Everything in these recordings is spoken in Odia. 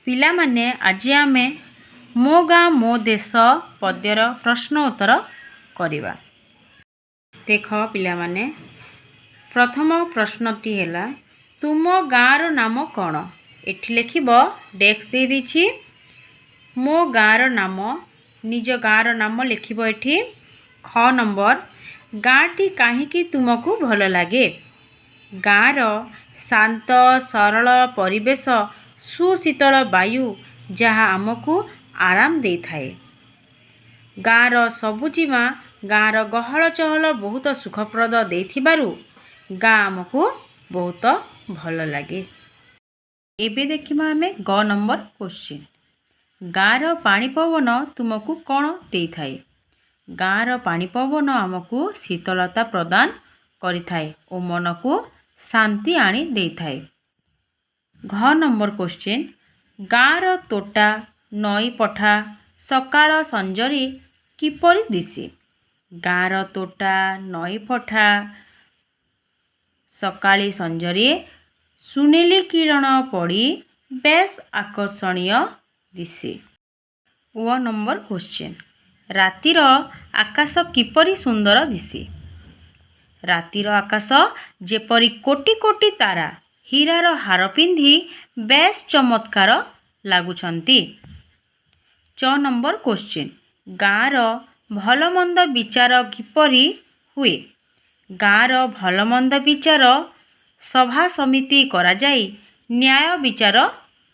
ପିଲାମାନେ ଆଜି ଆମେ ମୋ ଗାଁ ମୋ ଦେଶ ପଦ୍ୟର ପ୍ରଶ୍ନ ଉତ୍ତର କରିବା। ଦେଖ ପିଲାମାନେ, ପ୍ରଥମ ପ୍ରଶ୍ନଟି ହେଲା ତୁମ ଗାଁର ନାମ କ'ଣ? ଏଠି ଲେଖିବ, ଡେସ୍କ ଦେଇଦେଇଛି ମୋ ଗାଁର ନାମ, ନିଜ ଗାଁର ନାମ ଲେଖିବ ଏଠି। ଖ ନମ୍ବର, ଗାଁଟି କାହିଁକି ତୁମକୁ ଭଲ ଲାଗେ? ଗାଁର ଶାନ୍ତ ସରଳ ପରିବେଶ, ସୁଶୀତଳ ବାୟୁ ଯାହା ଆମକୁ ଆରାମ ଦେଇଥାଏ। ଗାଁର ସବୁଜିମା, ଗାଁର ଗହଳ ଚହଳ ବହୁତ ସୁଖପ୍ରଦ ଦେଇଥିବାରୁ ଗାଁ ଆମକୁ ବହୁତ ଭଲ ଲାଗେ। ଏବେ ଦେଖିବା ଆମେ ଗ ନମ୍ବର କ୍ୱେଶ୍ଚିନ୍। ଗାଁର ପାଣି ପବନ ତୁମକୁ କ'ଣ ଦେଇଥାଏ? ଗାଁର ପାଣି ପବନ ଆମକୁ ଶୀତଳତା ପ୍ରଦାନ କରିଥାଏ ଓ ମନକୁ ଶାନ୍ତି ଆଣି ଦେଇଥାଏ। ଘ ନମ୍ବର କ୍ୱେଶ୍ଚିନ୍, ଗାଁର ତୋଟା, ନଈ ପଠା ସକାଳ ସଞ୍ଜରେ କିପରି ଦିଶେ? ଗାଁର ତୋଟା, ନଈ ପଠା ସକାଳେ ସଞ୍ଜରେ ସୁନେଲି କିରଣ ପଡ଼ି ବେଶ ଆକର୍ଷଣୀୟ ଦିଶେ। ଅ ନମ୍ବର କ୍ୱେଶ୍ଚିନ୍, ରାତିର ଆକାଶ କିପରି ସୁନ୍ଦର ଦିଶେ? ରାତିର ଆକାଶ ଯେପରି କୋଟି କୋଟି ତାରା ହୀରାର ହାର ପିନ୍ଧି ବେଶ ଚମତ୍କାର ଲାଗୁଛନ୍ତି। ଚ ନମ୍ବର କ୍ୱେଶ୍ଚିନ୍, ଗାଁର ଭଲମନ୍ଦ ବିଚାର କିପରି ହୁଏ? ଗାଁର ଭଲମନ୍ଦ ବିଚାର ସଭା ସମିତି କରାଯାଇ ନ୍ୟାୟ ବିଚାର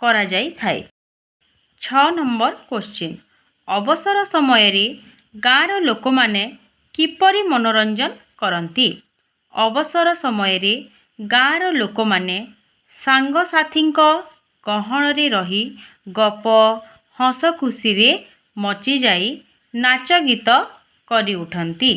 କରାଯାଇଥାଏ। ଛ ନମ୍ବର କ୍ୱେଶ୍ଚିନ୍, ଅବସର ସମୟରେ ଗାଁର ଲୋକମାନେ କିପରି ମନୋରଞ୍ଜନ କରନ୍ତି? ଅବସର ସମୟରେ ଗାଁର ଲୋକମାନେ ସାଙ୍ଗସାଥୀଙ୍କ ଗହଣରେ ରହି ଗପ ହସ ଖୁସିରେ ମଚିଯାଇ ନାଚ ଗୀତ କରି ଉଠନ୍ତି।